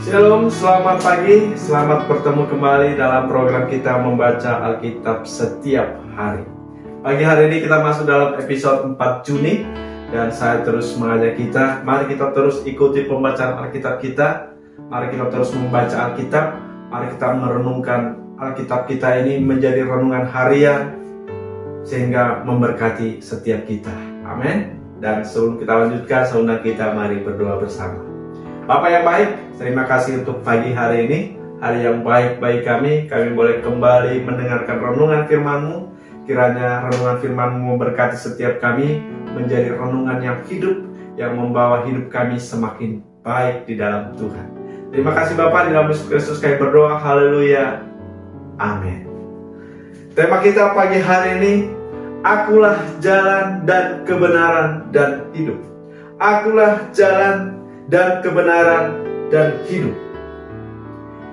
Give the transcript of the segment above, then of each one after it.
Shalom, selamat pagi, selamat bertemu kembali dalam program kita membaca Alkitab setiap hari. Pagi hari ini kita masuk dalam episode 4 Juni dan saya terus mengajak kita, mari kita terus ikuti pembacaan Alkitab kita. Mari kita terus membaca Alkitab, mari kita merenungkan Alkitab kita ini menjadi renungan harian sehingga memberkati setiap kita. Amin. Dan sebelum kita lanjutkan, saya undang kita mari berdoa bersama. Bapak yang baik, terima kasih untuk pagi hari ini, hari yang baik bagi kami boleh kembali mendengarkan renungan firman-Mu. Kiranya renungan firman-Mu memberkati setiap kami, menjadi renungan yang hidup, yang membawa hidup kami semakin baik di dalam Tuhan. Terima kasih Bapak, di dalam Yesus Kristus kami berdoa, haleluya, amin. Tema kita pagi hari ini, akulah jalan dan kebenaran dan hidup. Akulah jalan dan kebenaran dan hidup.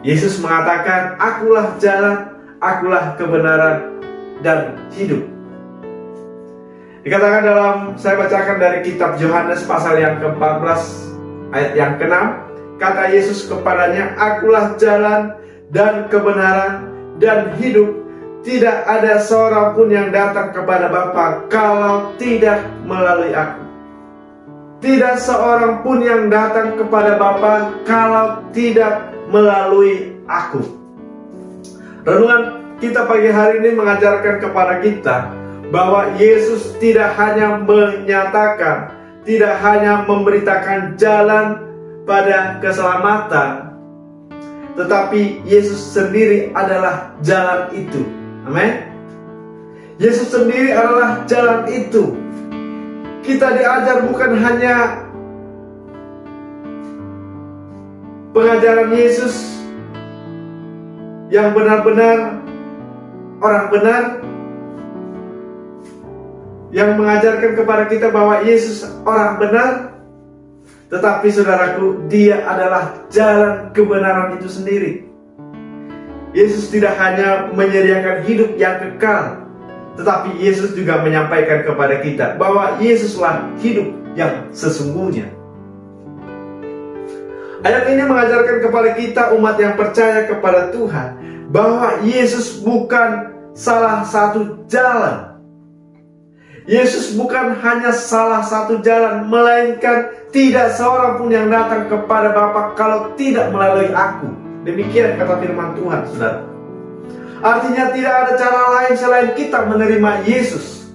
Yesus mengatakan, akulah jalan, akulah kebenaran dan hidup. Dikatakan saya bacakan dari kitab Yohanes pasal yang ke-14 ayat yang ke-6, kata Yesus kepadanya, akulah jalan dan kebenaran dan hidup. Tidak ada seorang pun yang datang kepada Bapa kalau tidak melalui aku. Tidak seorang pun yang datang kepada Bapa kalau tidak melalui aku. Renungan kita pagi hari ini mengajarkan kepada kita bahwa Yesus tidak hanya menyatakan, tidak hanya memberitakan jalan pada keselamatan, tetapi Yesus sendiri adalah jalan itu. Amin. Yesus sendiri adalah jalan itu. Kita diajar bukan hanya pengajaran Yesus yang benar-benar orang benar, yang mengajarkan kepada kita bahwa Yesus orang benar, tetapi saudaraku, Dia adalah jalan kebenaran itu sendiri. Yesus tidak hanya menyediakan hidup yang kekal, tetapi Yesus juga menyampaikan kepada kita bahwa Yesuslah hidup yang sesungguhnya. Ayat ini mengajarkan kepada kita umat yang percaya kepada Tuhan bahwa Yesus bukan salah satu jalan. Yesus bukan hanya salah satu jalan, melainkan tidak seorang pun yang datang kepada Bapa kalau tidak melalui aku. Demikian kata firman Tuhan, saudara. Artinya tidak ada cara lain selain kita menerima Yesus.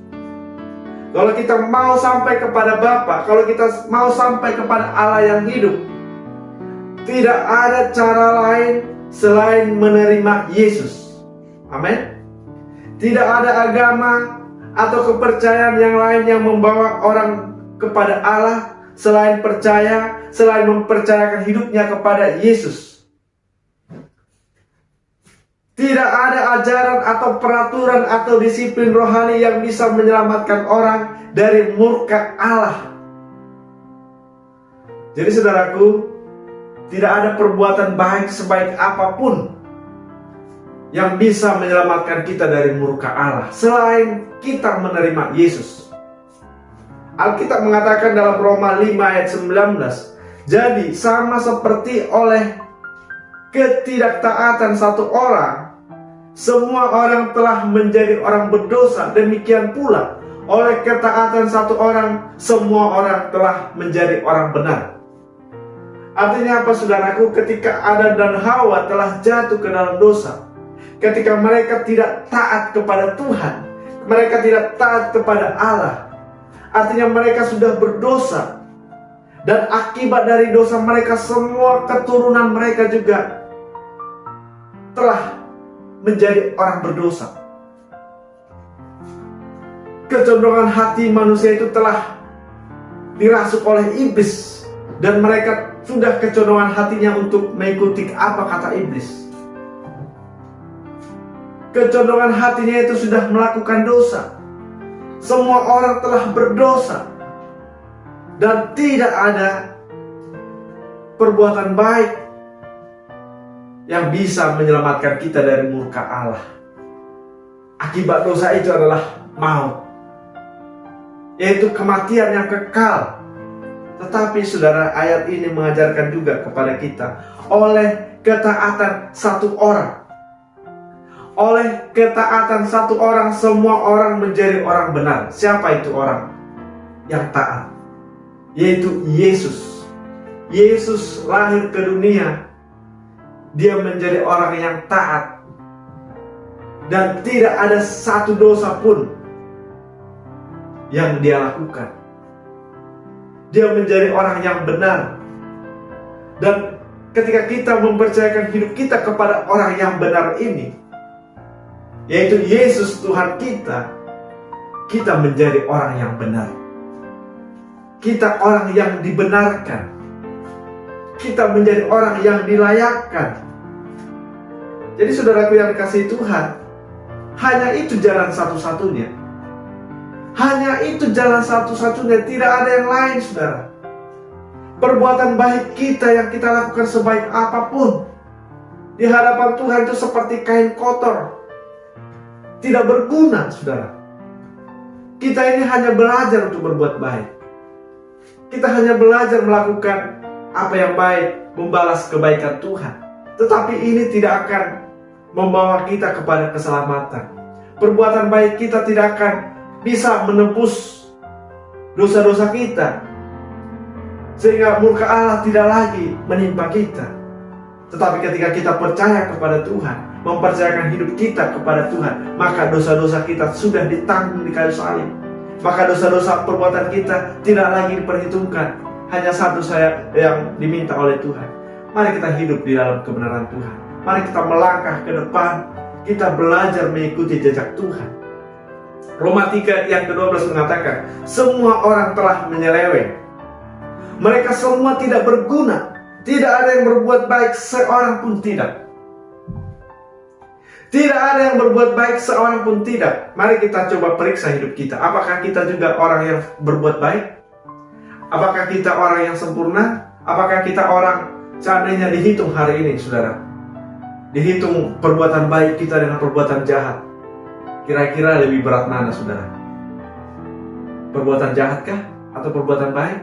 Kalau kita mau sampai kepada Bapa, kalau kita mau sampai kepada Allah yang hidup, tidak ada cara lain selain menerima Yesus. Amin. Tidak ada agama atau kepercayaan yang lain yang membawa orang kepada Allah selain mempercayakan hidupnya kepada Yesus. Tidak ada ajaran atau peraturan atau disiplin rohani yang bisa menyelamatkan orang dari murka Allah. Jadi saudaraku, tidak ada perbuatan baik sebaik apapun yang bisa menyelamatkan kita dari murka Allah selain kita menerima Yesus. Alkitab mengatakan dalam Roma 5 ayat 19, jadi sama seperti oleh ketidaktaatan satu orang, semua orang telah menjadi orang berdosa, demikian pula oleh ketaatan satu orang, semua orang telah menjadi orang benar. Artinya apa saudaraku? Ketika Adam dan Hawa telah jatuh ke dalam dosa, ketika mereka tidak taat kepada Tuhan, mereka tidak taat kepada Allah, artinya mereka sudah berdosa. Dan akibat dari dosa mereka, semua keturunan mereka juga telah menjadi orang berdosa. Kecenderungan hati manusia itu telah dirasuk oleh iblis, dan mereka sudah kecenderungan hatinya untuk mengikuti apa kata iblis. Kecenderungan hatinya itu sudah melakukan dosa. Semua orang telah berdosa, dan tidak ada perbuatan baik yang bisa menyelamatkan kita dari murka Allah. Akibat dosa itu adalah maut, yaitu kematian yang kekal. Tetapi saudara, ayat ini mengajarkan juga kepada kita, oleh ketaatan satu orang, oleh ketaatan satu orang, semua orang menjadi orang benar. Siapa itu orang yang taat? Yaitu Yesus. Yesus lahir ke dunia, dia menjadi orang yang taat, dan tidak ada satu dosa pun yang dia lakukan. Dia menjadi orang yang benar. Dan ketika kita mempercayakan hidup kita kepada orang yang benar ini, yaitu Yesus Tuhan kita, kita menjadi orang yang benar. Kita orang yang dibenarkan. Kita menjadi orang yang dilayakkan. Jadi saudaraku yang dikasihi Tuhan, hanya itu jalan satu-satunya. Hanya itu jalan satu-satunya, tidak ada yang lain, saudara. Perbuatan baik kita yang kita lakukan sebaik apapun, di hadapan Tuhan itu seperti kain kotor, tidak berguna, saudara. Kita ini hanya belajar untuk berbuat baik. Kita hanya belajar melakukan apa yang baik, membalas kebaikan Tuhan. Tetapi ini tidak akan membawa kita kepada keselamatan. Perbuatan baik kita tidak akan bisa menebus dosa-dosa kita, sehingga murka Allah tidak lagi menimpa kita. Tetapi ketika kita percaya kepada Tuhan, mempercayakan hidup kita kepada Tuhan, maka dosa-dosa kita sudah ditanggung di kayu salib. Maka dosa-dosa perbuatan kita tidak lagi diperhitungkan. Hanya satu saya yang diminta oleh Tuhan. Mari kita hidup di dalam kebenaran Tuhan. Mari kita melangkah ke depan. Kita belajar mengikuti jejak Tuhan. Roma 3 yang ke-12 mengatakan, semua orang telah menyeleweng. Mereka semua tidak berguna. Tidak ada yang berbuat baik, seorang pun tidak. Tidak ada yang berbuat baik, seorang pun tidak. Mari kita coba periksa hidup kita. Apakah kita juga orang yang berbuat baik? Apakah kita orang yang sempurna? Apakah kita orang, seandainya dihitung hari ini, saudara, dihitung perbuatan baik kita dengan perbuatan jahat, kira-kira lebih berat mana, saudara? Perbuatan jahatkah atau perbuatan baik?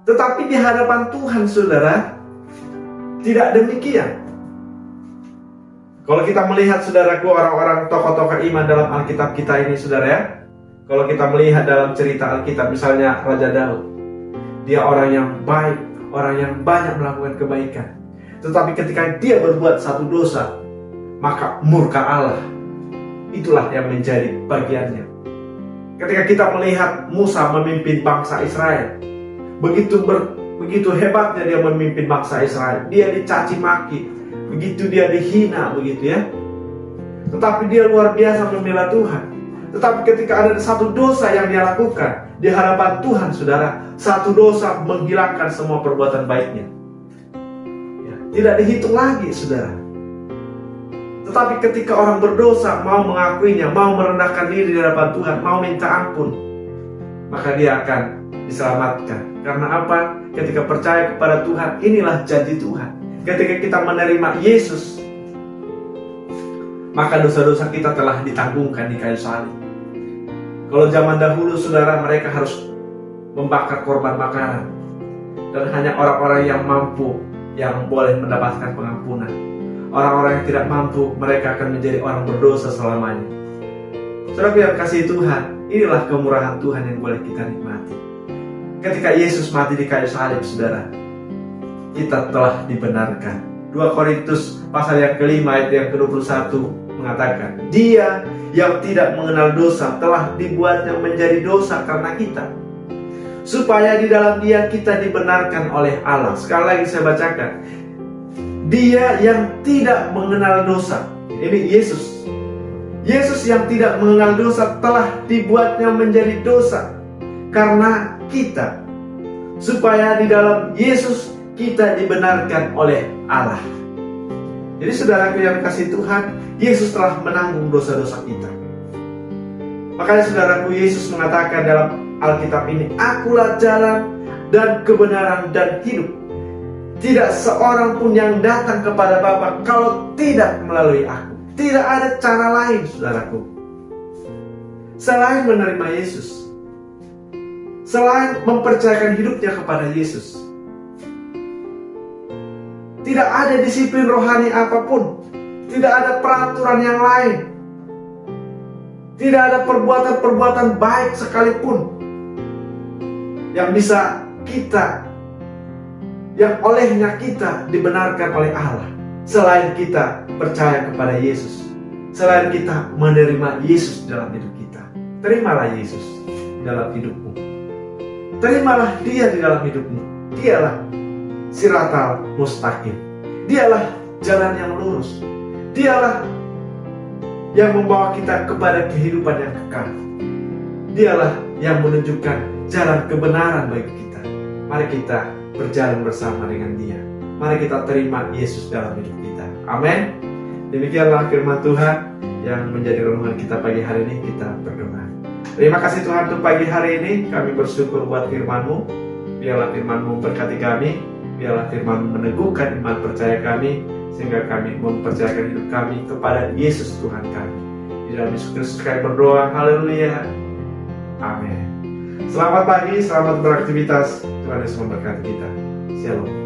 Tetapi di hadapan Tuhan, saudara, tidak demikian. Kalau kita melihat, saudaraku, orang-orang tokoh-tokoh iman dalam Alkitab kita ini, saudara ya, kalau kita melihat dalam cerita Alkitab, misalnya Raja Daud, dia orang yang baik, orang yang banyak melakukan kebaikan. Tetapi ketika dia berbuat satu dosa, maka murka Allah itulah yang menjadi bagiannya. Ketika kita melihat Musa memimpin bangsa Israel, begitu hebatnya dia memimpin bangsa Israel. Dia dicaci maki, begitu dia dihina, begitu ya. Tetapi dia luar biasa membela Tuhan. Tetapi ketika ada satu dosa yang dia lakukan di hadapan Tuhan, saudara, satu dosa menghilangkan semua perbuatan baiknya. Ya, tidak dihitung lagi, saudara. Tetapi ketika orang berdosa mau mengakuinya, mau merendahkan diri di hadapan Tuhan, mau minta ampun, maka dia akan diselamatkan. Karena apa? Ketika percaya kepada Tuhan, inilah janji Tuhan. Ketika kita menerima Yesus, maka dosa-dosa kita telah ditanggungkan di kayu salib. Kalau zaman dahulu, saudara, mereka harus membakar korban bakaran, dan hanya orang-orang yang mampu yang boleh mendapatkan pengampunan. Orang-orang yang tidak mampu, mereka akan menjadi orang berdosa selamanya. Saudara yang kasih Tuhan, inilah kemurahan Tuhan yang boleh kita nikmati. Ketika Yesus mati di kayu salib, saudara, kita telah dibenarkan. 2 Korintus pasal yang kelima ayat yang ke-21 mengatakan, Dia yang tidak mengenal dosa telah dibuatnya menjadi dosa karena kita, supaya di dalam Dia kita dibenarkan oleh Allah. Sekali lagi saya bacakan, Dia yang tidak mengenal dosa, ini Yesus. Yesus yang tidak mengenal dosa telah dibuatnya menjadi dosa karena kita, supaya di dalam Yesus kita dibenarkan oleh Allah. Jadi saudaraku yang kasih Tuhan, Yesus telah menanggung dosa-dosa kita. Makanya saudaraku, Yesus mengatakan dalam Alkitab ini, Akulah jalan dan kebenaran dan hidup. Tidak seorang pun yang datang kepada Bapa kalau tidak melalui aku. Tidak ada cara lain, saudaraku, selain menerima Yesus. selain mempercayakan hidupnya kepada Yesus. Tidak ada disiplin rohani apapun, tidak ada peraturan yang lain, tidak ada perbuatan-perbuatan baik sekalipun yang bisa kita, yang olehnya kita dibenarkan oleh Allah, selain kita percaya kepada Yesus, selain kita menerima Yesus dalam hidup kita. Terimalah Yesus dalam hidupmu, terimalah Dia di dalam hidupmu. Dialah siratal mustaqim, Dialah jalan yang lurus, Dialah yang membawa kita kepada kehidupan yang kekal, Dialah yang menunjukkan jalan kebenaran bagi kita. Mari kita berjalan bersama dengan Dia. Mari kita terima Yesus dalam hidup kita. Amin. Demikianlah firman Tuhan yang menjadi renungan kita pagi hari ini. Kita berdoa. Terima kasih Tuhan untuk pagi hari ini. Kami bersyukur buat firman-Mu. Biarlah firman-Mu berkati kami. Biarlah firman-Mu meneguhkan iman percaya kami, sehingga kami mempercayakan hidup kami kepada Yesus Tuhan kami. Di dalam Yesus Kristus kami berdoa. Haleluya. Amin. Selamat pagi, selamat beraktivitas. Tuhan Yesus memberkati kita. Shalom.